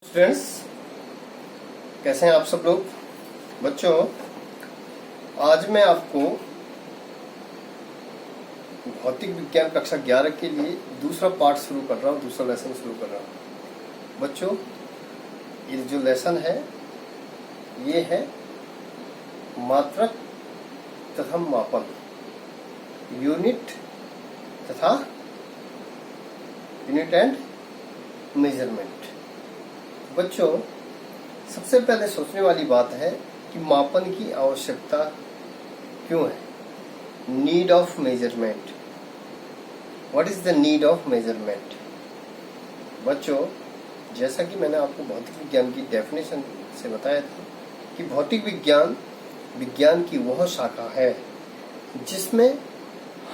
Friends, कैसे हैं आप सब लोग। बच्चों, आज मैं आपको भौतिक विज्ञान कक्षा 11 के लिए दूसरा पार्ट शुरू कर रहा हूँ, दूसरा लेसन शुरू कर रहा हूँ। बच्चों, ये जो लेसन है ये है मात्रक तथा मापन, यूनिट एंड मेजरमेंट। बच्चों, सबसे पहले सोचने वाली बात है कि मापन की आवश्यकता क्यों है। Need of measurement. What is the need of measurement. बच्चों, जैसा कि मैंने आपको भौतिक विज्ञान की डेफिनेशन से बताया था कि भौतिक विज्ञान की वह शाखा है जिसमें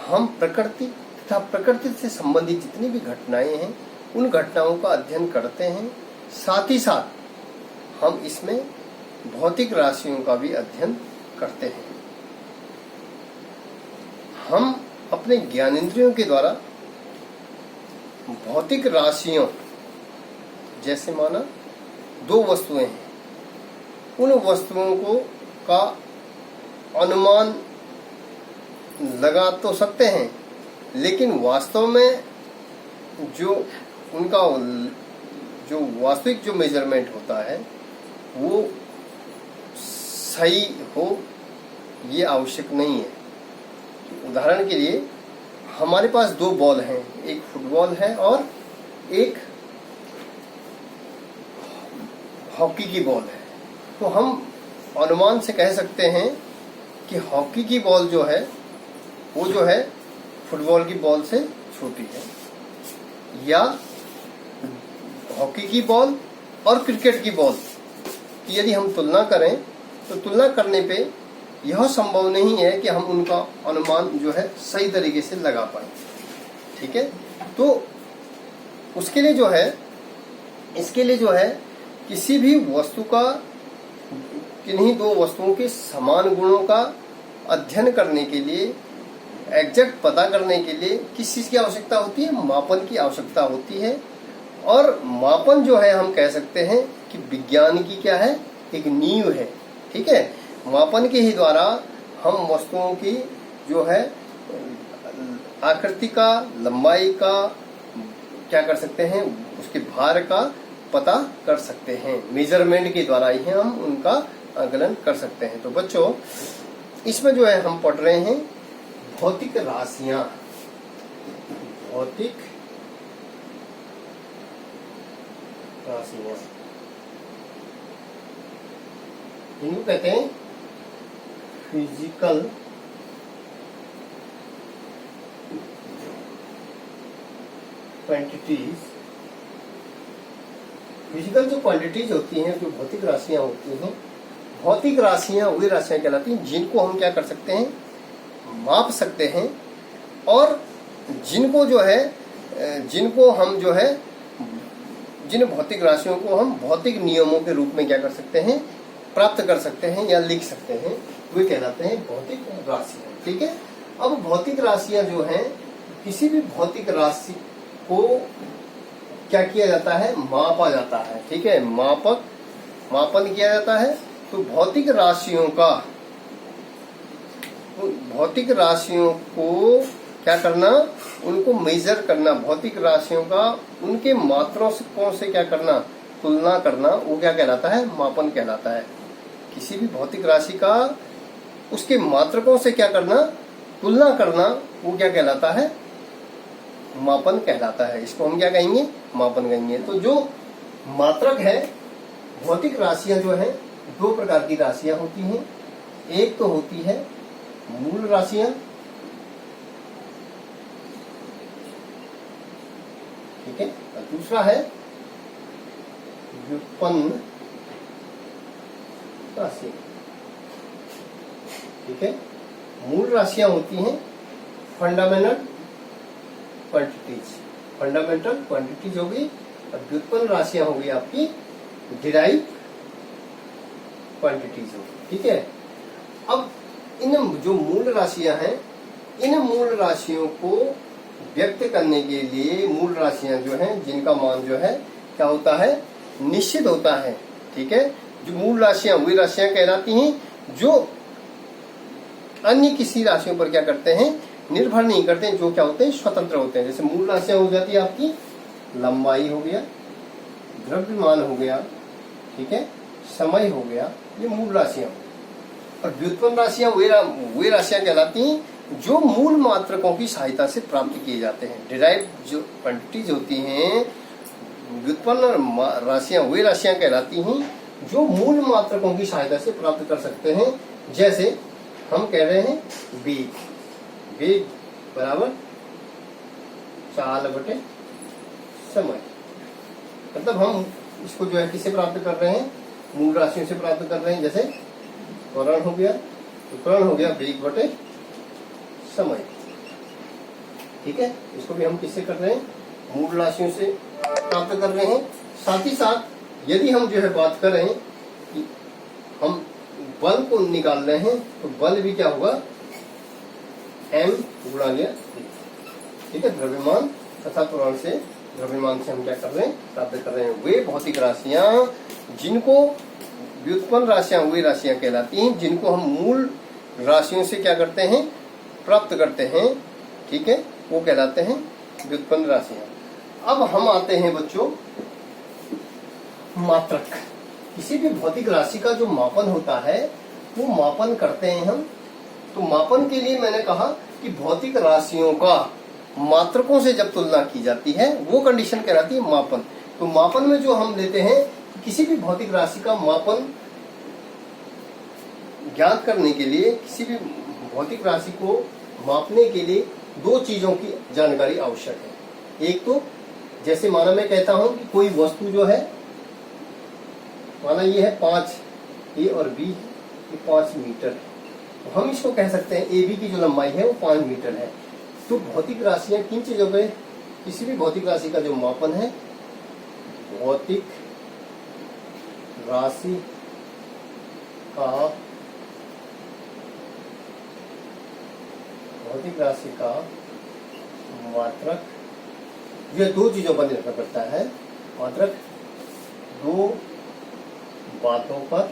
हम प्रकृति तथा प्रकृति से संबंधित जितनी भी घटनाएं हैं उन घटनाओं का अध्ययन करते हैं। साथ ही साथ हम इसमें भौतिक राशियों का भी अध्ययन करते हैं। हम अपने ज्ञानेंद्रियों के द्वारा भौतिक राशियों, जैसे माना दो वस्तुएं हैं, उन वस्तुओं का अनुमान लगा तो सकते हैं, लेकिन वास्तव में जो वास्तविक जो मेजरमेंट होता है वो सही हो ये आवश्यक नहीं है। उदाहरण के लिए हमारे पास दो बॉल हैं, एक फुटबॉल है और एक हॉकी की बॉल है। तो हम अनुमान से कह सकते हैं कि हॉकी की बॉल जो है वो जो है फुटबॉल की बॉल से छोटी है, या हॉकी की बॉल और क्रिकेट की बॉल की यदि हम तुलना करें तो तुलना करने पे यह संभव नहीं है कि हम उनका अनुमान जो है सही तरीके से लगा पाए। ठीक है, तो इसके लिए जो है किसी भी वस्तु का, किन्हीं दो वस्तुओं के समान गुणों का अध्ययन करने के लिए, एग्जैक्ट पता करने के लिए किस चीज की आवश्यकता होती है, मापन की आवश्यकता होती है। और मापन जो है हम कह सकते हैं कि विज्ञान की क्या है, एक नींव है। ठीक है, मापन के ही द्वारा हम वस्तुओं की जो है आकृति का, लंबाई का क्या कर सकते हैं, उसके भार का पता कर सकते हैं। मेजरमेंट के द्वारा ही हम उनका आकलन कर सकते हैं। तो बच्चों, इसमें जो है हम पढ़ रहे हैं भौतिक राशियां। भौतिक राशियां इनको कहते हैं फिजिकल क्वांटिटीज। फिजिकल जो क्वांटिटीज होती हैं, जो भौतिक राशियां होती हैं, भौतिक राशियां वही राशियां कहलाती हैं जिनको हम क्या कर सकते हैं, माप सकते हैं, और जिनको हम जो है जिन भौतिक राशियों को हम भौतिक नियमों के रूप में क्या कर सकते हैं, प्राप्त कर सकते हैं या लिख सकते हैं, वे कहलाते हैं भौतिक राशियां। ठीक है, अब भौतिक राशियां जो हैं, किसी भी भौतिक राशि को क्या किया जाता है, मापा जाता है। ठीक है, मापन किया जाता है। तो भौतिक राशियों को क्या करना, उनको मेजर करना, भौतिक राशियों का उनके मात्रों से क्या करना, तुलना करना, वो क्या कहलाता है, मापन कहलाता है। किसी भी भौतिक राशि का उसके मात्रकों से क्या करना, तुलना करना, वो क्या कहलाता है, मापन कहलाता है। इसको हम क्या कहेंगे, मापन कहेंगे। तो जो मात्रक है, भौतिक राशियां जो है दो प्रकार की राशियां होती हैं। एक तो होती है मूल राशियां, ठीक है, और दूसरा है व्युत्पन्न राशि। ठीक है, मूल राशियां होती हैं फंडामेंटल क्वांटिटीज होगी, और व्युत्पन्न राशियां होगी आपकी डिराइव क्वांटिटीज होगी। ठीक है, अब इन जो मूल राशियां हैं, इन मूल राशियों को व्यक्त करने के लिए, मूल राशियां जो हैं जिनका मान जो है क्या होता है, निश्चित होता है। ठीक है, जो मूल राशियां वे राशियां कहलाती हैं जो अन्य किसी राशियों पर क्या करते हैं, निर्भर नहीं करते हैं, जो क्या होते हैं, स्वतंत्र होते हैं। जैसे मूल राशियां हो जाती है आपकी लंबाई हो गया, द्रव्यमान हो गया, ठीक है, समय हो गया, ये मूल राशियां हो गई। और व्युत्पन्न राशियां वे राशियां कहलाती हैं जो मूल मात्रकों की सहायता से प्राप्त किए जाते हैं। डिराइव जो क्वांटिटीज होती हैं, व्युत्पन्न राशियां वे राशियां कहलाती हैं जो मूल मात्रकों की सहायता से प्राप्त कर सकते हैं। जैसे हम कह रहे हैं वेग बराबर चाल बटे समय, मतलब हम इसको जो है किससे प्राप्त कर रहे हैं, मूल राशियों से प्राप्त कर रहे हैं। जैसे त्वरण हो गया, तो त्वरण हो गया वेग बटे समय। ठीक है, इसको भी हम किससे कर रहे हैं, मूल राशियों से प्राप्त कर रहे हैं। साथ ही साथ यदि हम जो है बात करें कि हम बल को निकाल रहे हैं, तो बल भी क्या होगा, m गुणा लिया। ठीक है, द्रव्यमान तथा त्वरण से, द्रव्यमान से हम क्या कर रहे हैं, प्राप्त कर रहे हैं वे भौतिक राशियां जिनको व्युत्पन्न राशियां वे राशियां कहलाती हैं जिनको हम मूल राशियों से क्या करते हैं, प्राप्त करते हैं। ठीक है, वो कहलाते हैं व्युत्पन्न राशियां। अब हम आते हैं बच्चों मात्रक। किसी भी भौतिक राशि का जो मापन होता है वो मापन करते हैं हम। तो मापन के लिए मैंने कहा कि भौतिक राशियों का मात्रकों से जब तुलना की जाती है वो कंडीशन कहलाती है मापन। तो मापन में जो हम लेते हैं, किसी भी भौतिक राशि का मापन ज्ञात करने के लिए, किसी भी भौतिक राशि को मापने के लिए दो चीजों की जानकारी आवश्यक है। एक तो जैसे माना मैं कहता हूं कि कोई वस्तु जो है, माना ये है 5 ए और बी, ये 5 मीटर है, तो हम इसको कह सकते हैं ए बी की जो लंबाई है वो 5 मीटर है। तो भौतिक राशियां किन चीजों पे, किसी भी भौतिक राशि का जो मापन है, भौतिक राशि का मात्रक, ये दो चीजों पर निर्भर करता है। मात्रक दो बातों पर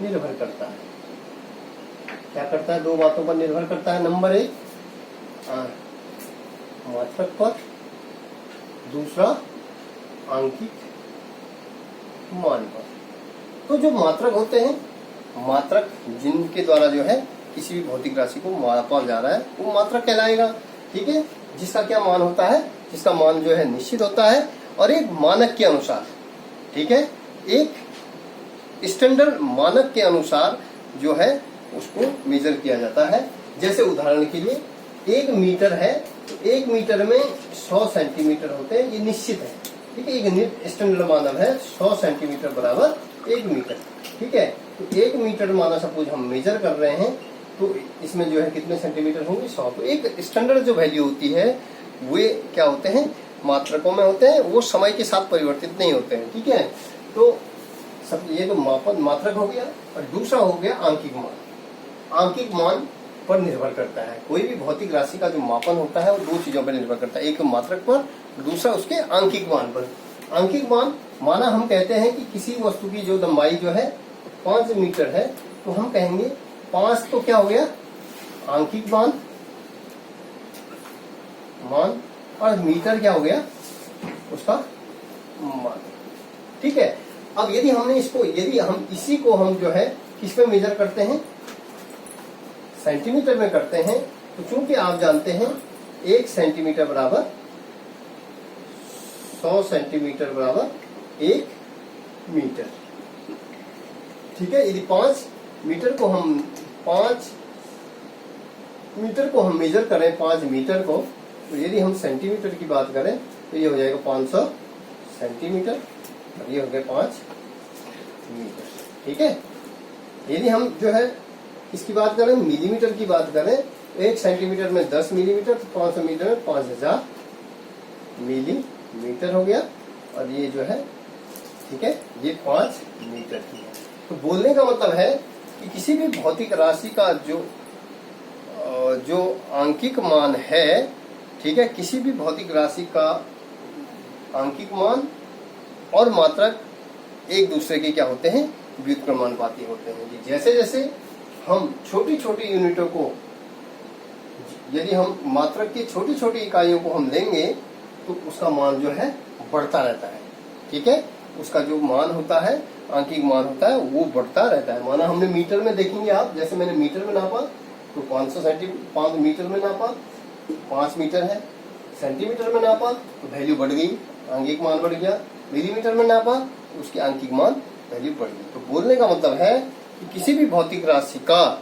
निर्भर करता है। क्या करता है, दो बातों पर निर्भर करता है। नंबर 1 मात्रक पर, दूसरा आंकिक मान पर। तो जो मात्रक होते हैं, मात्रक जिनके द्वारा जो है किसी भी भौतिक राशि को मापा जा रहा है वो मात्रक कहलाएगा। ठीक है, जिसका क्या मान होता है, जिसका मान जो है निश्चित होता है और एक मानक के अनुसार, ठीक है, एक स्टैंडर्ड मानक के अनुसार जो है उसको मेजर किया जाता है। जैसे उदाहरण के लिए 1 मीटर है, तो 1 मीटर में 100 सेंटीमीटर होते हैं, ये निश्चित है। ठीक है, एक स्टैंडर्ड मानक है 100 सेंटीमीटर बराबर 1 मीटर। ठीक है, तो 1 मीटर माना सपोज हम मेजर कर रहे हैं, तो इसमें जो है कितने सेंटीमीटर होंगे, 100। तो एक स्टैंडर्ड जो वैल्यू होती है वे क्या होते हैं, मात्रकों में होते हैं, वो समय के साथ परिवर्तित नहीं होते हैं। ठीक है, तो सब ये तो मापन मात्रक हो गया। और दूसरा हो गया आंकिक मान। आंकिक मान पर निर्भर करता है, कोई भी भौतिक राशि का जो मापन होता है वो दो चीजों पर निर्भर करता है, एक मात्रक पर, दूसरा उसके आंकिक मान पर। आंकिक मान माना हम कहते हैं कि किसी वस्तु की जो लंबाई जो है 5 मीटर है, तो हम कहेंगे 5 तो क्या हो गया आंकिक मान, और मीटर क्या हो गया उसका मान। ठीक है, अब यदि हम इसी को हम जो है किस पे मेजर करते हैं, सेंटीमीटर में करते हैं, तो चूंकि आप जानते हैं 1 सेंटीमीटर बराबर 100 सेंटीमीटर बराबर 1 मीटर। ठीक है, यदि 5 मीटर को हम मेजर करें 5 मीटर को, तो यदि हम सेंटीमीटर की बात करें तो ये हो जाएगा 500 सेंटीमीटर और ये हो गया 5 मीटर। ठीक है, यदि हम जो है इसकी बात करें, मिलीमीटर की बात करें, 1 सेंटीमीटर में 10 मिलीमीटर, तो 500 मीटर में 5000 मिलीमीटर हो गया। और ये जो है, ठीक है, ये 5 मीटर की है। तो बोलने का मतलब है कि किसी भी भौतिक राशि का जो आंकिक मान है, ठीक है, किसी भी भौतिक राशि का आंकिक मान और मात्रक एक दूसरे के क्या होते हैं, व्युत्क्रमानुपाती होते हैं। कि जैसे जैसे हम छोटी छोटी यूनिटों को, यदि हम मात्रक की छोटी छोटी इकाइयों को हम लेंगे तो उसका मान जो है बढ़ता रहता है। ठीक है, उसका जो मान होता है, आंकिक मान होता है, वो बढ़ता रहता है। माना हमने मीटर में देखेंगे आप, जैसे मैंने मीटर में नापा तो 500 मीटर में नापा 5 मीटर है। सेंटीमीटर में नापा तो वैल्यू बढ़ गई, आंकिक मान बढ़ गया। मिलीमीटर में नापा तो उसकी आंकिक मान वैल्यू बढ़ गई। तो बोलने का मतलब है कि किसी भी भौतिक राशि का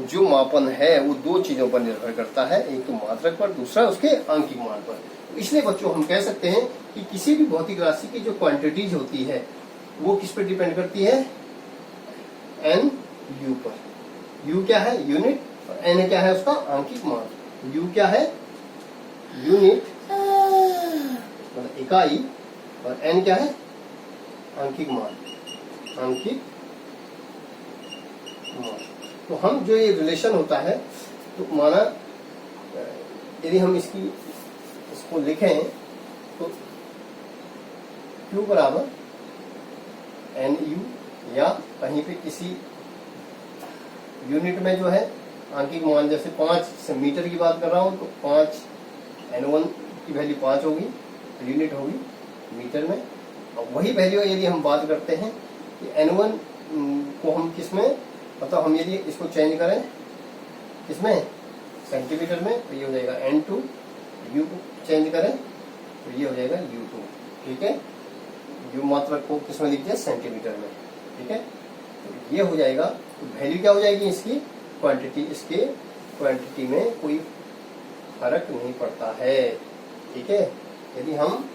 जो मापन है वो दो चीजों पर निर्भर करता है, एक तो मात्रक पर, दूसरा उसके आंकिक मान पर। इसलिए बच्चों हम कह सकते हैं कि किसी भी भौतिक राशि की जो क्वांटिटीज होती है वो किस पर डिपेंड करती है, एन यू पर। यू क्या है, यूनिट, और एन क्या है उसका आंकिक मान। यू क्या है, यूनिट मतलब इकाई, और एन क्या है, आंकिक मान, आंकिक मान। तो हम जो ये रिलेशन होता है, तो माना यदि हम इसको लिखें तो Q बराबर एन यू, या कहीं पे किसी यूनिट में जो है आंकिक मान, जैसे 5 से मीटर की बात कर रहा हूं तो 5 N1 की वैल्यू 5 होगी, यूनिट होगी मीटर में। और वही वैल्यू यदि हम बात करते हैं कि N1 को हम किसमें, मतलब हम यदि इसको चेंज करें किसमें, सेंटीमीटर में, तो ये हो जाएगा N2। यू को चेंज करें तो ये हो जाएगा U2। ठीक है, यू मात्रक को किसमें लिख दिया, सेंटीमीटर में। ठीक है, तो ये हो जाएगा। तो वैल्यू क्या हो जाएगी इसकी, क्वांटिटी, इसके क्वांटिटी में कोई फर्क नहीं पड़ता है। ठीक है, यदि हम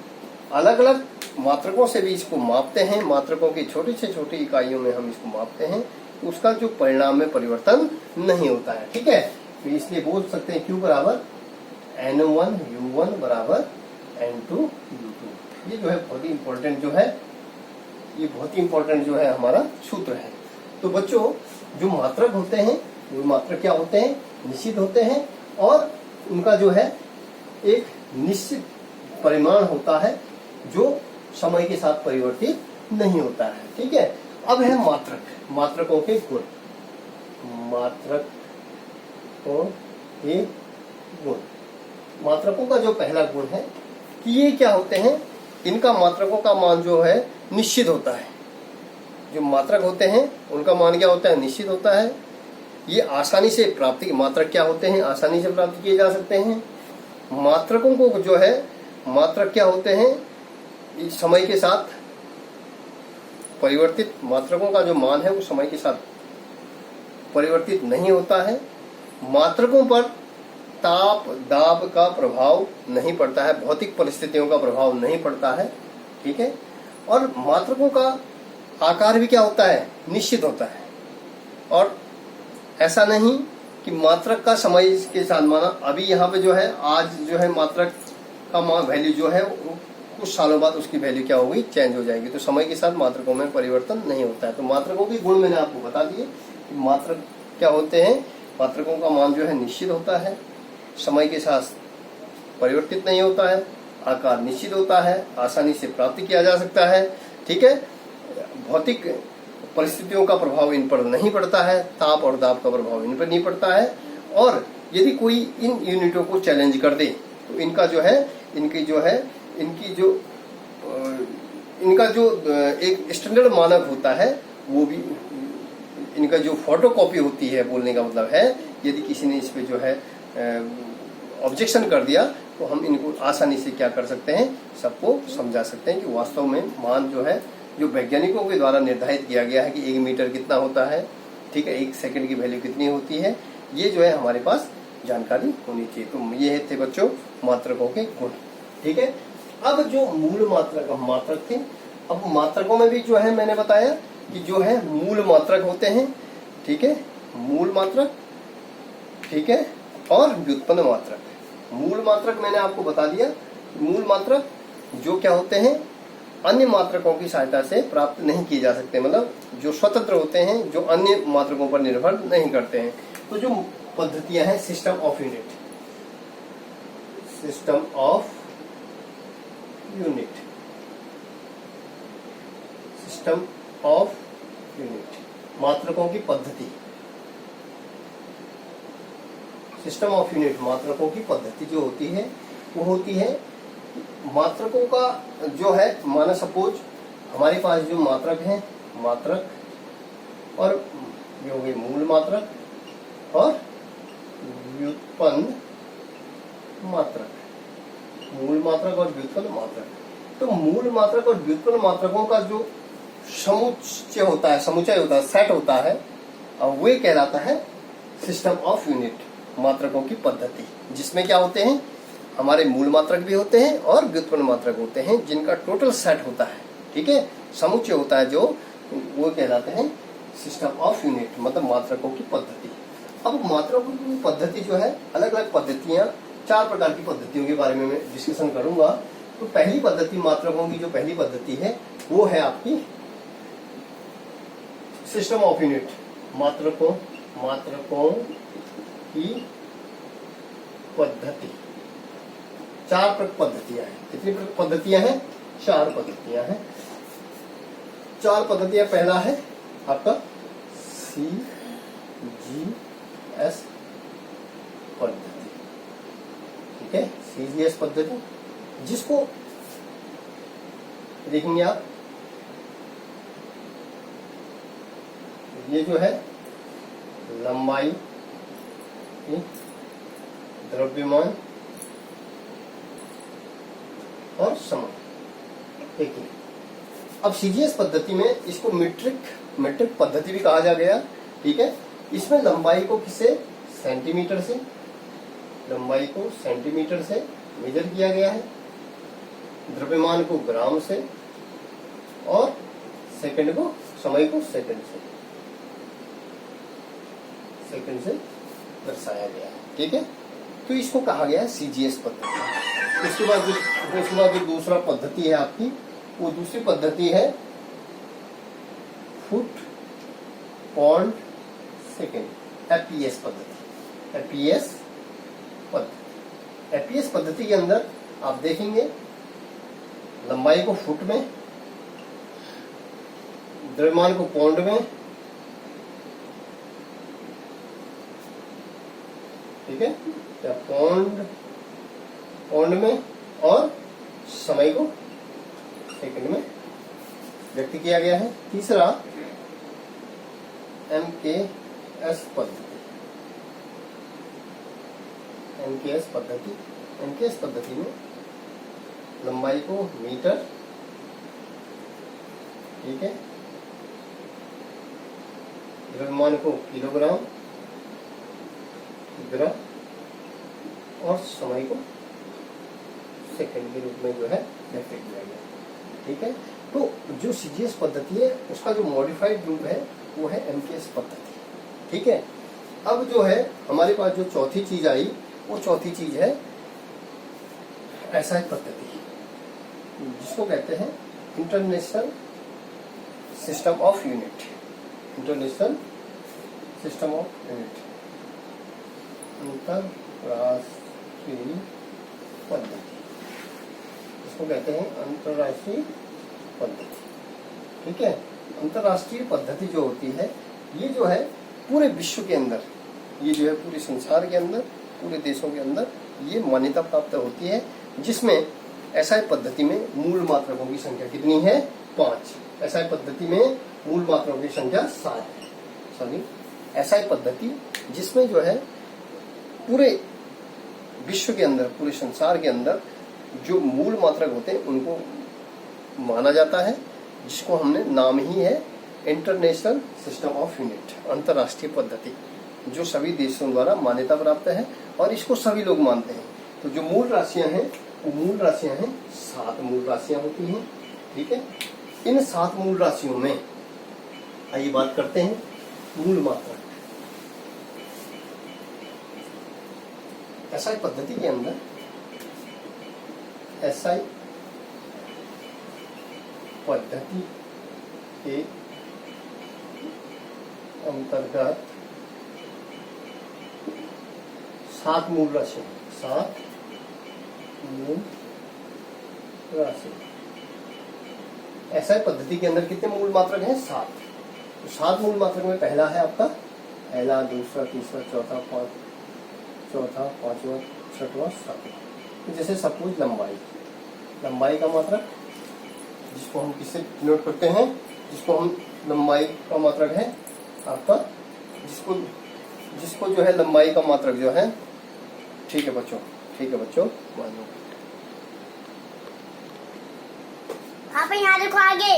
अलग अलग मात्रकों से भी इसको मापते हैं, मात्रकों की छोटी से छोटी इकाइयों में हम इसको मापते हैं, तो उसका जो परिणाम में परिवर्तन नहीं होता है। ठीक है, तो इसलिए बोल सकते हैं Q बराबर N1 U1 बराबर N2 U2। ये जो है बहुत ही इंपॉर्टेंट जो है, ये बहुत ही इंपॉर्टेंट जो है हमारा सूत्र है। तो बच्चों जो मात्रक होते हैं वो मात्रक क्या होते हैं, निश्चित होते हैं, और उनका जो है एक निश्चित परिमाण होता है जो समय के साथ परिवर्तित नहीं होता है। ठीक है, अब है मात्रक, मात्रकों के गुण, मात्रकों के गुण। मात्रकों का जो पहला गुण है कि ये क्या होते हैं, इनका मात्रकों का मान जो है निश्चित होता है। जो मात्रक होते हैं उनका मान क्या होता है, निश्चित होता है। ये आसानी से प्राप्ति, मात्रक क्या होते हैं, आसानी से प्राप्त किए जा सकते हैं। मात्रकों को जो है, मात्रक क्या होते हैं, समय के साथ परिवर्तित, मात्रकों का जो मान है वो समय के साथ परिवर्तित नहीं होता है। मात्रकों पर ताप दाब का प्रभाव नहीं पड़ता है, भौतिक परिस्थितियों का प्रभाव नहीं पड़ता है। ठीक है, और मात्रकों का आकार भी क्या होता है, निश्चित होता है। और ऐसा नहीं कि मात्रक का समय के साथ, माना अभी यहाँ पे जो है, आज जो है मात्रक का वैल्यू जो है कुछ सालों बाद उसकी वैल्यू क्या होगी, चेंज हो जाएगी। तो समय के साथ मात्रकों में परिवर्तन नहीं होता है। तो मात्रकों के गुण मैंने आपको बता दिए कि मात्रक क्या होते हैं, मात्रकों का मान जो है निश्चित होता है, समय के साथ परिवर्तित नहीं होता है, आकार निश्चित होता है, आसानी से प्राप्त किया जा सकता है। ठीक है, भौतिक परिस्थितियों का प्रभाव इन पर नहीं पड़ता है, ताप और दाब का प्रभाव इन पर नहीं पड़ता है। और यदि कोई इन यूनिटों को चैलेंज कर दे तो इनका जो है, इनका जो एक स्टैंडर्ड मानक होता है वो भी, इनका जो फोटोकॉपी होती है, बोलने का मतलब है यदि किसी ने इस पे जो है ऑब्जेक्शन कर दिया तो हम इनको आसानी से क्या कर सकते हैं, सबको समझा सकते हैं कि वास्तव में मान जो है, जो वैज्ञानिकों के द्वारा निर्धारित किया गया है कि 1 मीटर कितना होता है, ठीक है, 1 सेकंड की वैल्यू कितनी होती है, ये जो है हमारे पास जानकारी होनी चाहिए। तो ये थे बच्चों मात्रकों के गुण। ठीक है, अब जो मूल मात्रक थे, अब मात्रकों में भी जो है मैंने बताया कि जो है मूल मात्रक होते हैं। ठीक है, मूल मात्रक, ठीक है, और व्युत्पन्न मात्रक। मूल मात्रक मैंने आपको बता दिया, मूल मात्रक जो क्या होते हैं, अन्य मात्रकों की सहायता से प्राप्त नहीं किए जा सकते, मतलब जो स्वतंत्र होते हैं, जो अन्य मात्रकों पर निर्भर नहीं करते हैं। तो जो पद्धतियां हैं, system of unit, system of unit, system of unit, मात्रकों की पद्धति। सिस्टम ऑफ यूनिट, मात्रकों की पद्धति जो होती है वो होती है मात्रकों का जो है, माना सपोज हमारे पास जो मात्रक है, मात्रक और ये हो गए मूल मात्रक और व्युत्पन्न मात्रक, मूल मात्रक और व्युत्पन्न मात्रक। तो मूल मात्रक और व्युत्पन्न मात्रकों का जो समुच्चय होता है, समुच्चय होता है, सेट होता है, वे कहलाता है सिस्टम ऑफ यूनिट, मात्रकों की पद्धति, जिसमें क्या होते हैं, हमारे मूल मात्रक भी होते हैं और व्युत्पन्न मात्रक होते हैं, जिनका टोटल सेट होता है, ठीक है, समुच्चय होता है, जो वो कहलाते हैं सिस्टम ऑफ यूनिट, मतलब मात्रकों की पद्धति। अब मात्रकों की पद्धति जो है, अलग अलग पद्धतियां, 4 प्रकार की पद्धतियों के बारे में मैं डिस्कशन करूंगा। तो पहली पद्धति, मात्रकों की जो पहली पद्धति है वो है आपकी सिस्टम ऑफ यूनिट, मात्रकों की पद्धति। 4 पद्धतियां हैं। कितनी पद्धतियां हैं? 4 पद्धतियां हैं। 4 पद्धतियां, पहला है आपका CGS पद्धति, ठीक है, CGS पद्धति, जिसको देखेंगे आप, ये जो है लंबाई, द्रव्यमान और समय। देखिए, अब सीजीएस पद्धति में इसको मीट्रिक पद्धति भी कहा जा गया, ठीक है। इसमें लंबाई को किसे, सेंटीमीटर से, लंबाई को सेंटीमीटर से मेजर किया गया है, द्रव्यमान को ग्राम से और सेकंड को, समय को सेकंड से दर्शाया गया है, ठीक है। तो इसको कहा गया है सीजीएस पद्धति। उसके बाद जो दूसरा पद्धति है आपकी, वो दूसरी पद्धति है फुट पॉन्ड सेकेंड, एपीएस पद्धति। एपीएस पद्धति के अंदर आप देखेंगे लंबाई को फुट में, द्रव्यमान को पौंड में, ठीक है, या पौंड में, और समय को सेकंड में व्यक्त किया गया है। तीसरा एमकेएस पद्धति। एमकेएस पद्धति में लंबाई को मीटर, ठीक है, द्रव्यमान को किलोग्राम, ग्राम, और समय को सेकंड के रूप में जो है व्यक्त किया गया, ठीक है। तो जो सीजीएस पद्धति है उसका जो मॉडिफाइड रूप है वो है एमकेएस पद्धति, ठीक है। अब जो है हमारे पास जो चौथी चीज आई, वो चौथी चीज है एसआई पद्धति, जिसको कहते हैं international system of unit. International system of unit, अंतरराष्ट्रीय पद्धति, इसको कहते हैं अंतरराष्ट्रीय पद्धति, ठीक है। अंतरराष्ट्रीय पद्धति जो होती है, ये जो है पूरे विश्व के अंदर, ये जो है पूरे संसार के अंदर, पूरे देशों के अंदर ये मान्यता प्राप्त होती है, जिसमें एसआई पद्धति में मूल मात्रकों की संख्या कितनी है? 5। एसआई पद्धति में मूल मात्रकों की संख्या 7 है। सॉरी, एसआई पद्धति जिसमें जो है पूरे विश्व के अंदर, पूरे संसार के अंदर जो मूल मात्रक होते हैं उनको माना जाता है, जिसको हमने नाम ही है इंटरनेशनल सिस्टम ऑफ यूनिट, अंतरराष्ट्रीय पद्धति, जो सभी देशों द्वारा मान्यता प्राप्त है और इसको सभी लोग मानते हैं। तो जो मूल राशियां हैं वो मूल राशियां हैं, 7 मूल राशियां होती हैं, ठीक है। इन 7 मूल राशियों में आइए बात करते हैं मूल मात्रक। एसआई पद्धति के अंदर, एसआई पद्धति के अंतर्गत 7 मूल राशि, 7 मूल राशि, ऐसा पद्धति के अंदर कितने मूल मात्रक हैं? 7। तो 7 मूल मात्रक में पहला है आपका पहला, दूसरा, तीसरा, चौथा, पांचवा, छठवां, सातवां। जैसे सपोज लंबाई का मात्रक, जिसको हम किससे डिनोट करते हैं, जिसको हम लंबाई का मात्रक है आपका, जिसको जो है लंबाई का मात्रक जो है, ठीक है बच्चों, मान लो आप यहाँ देखो आगे।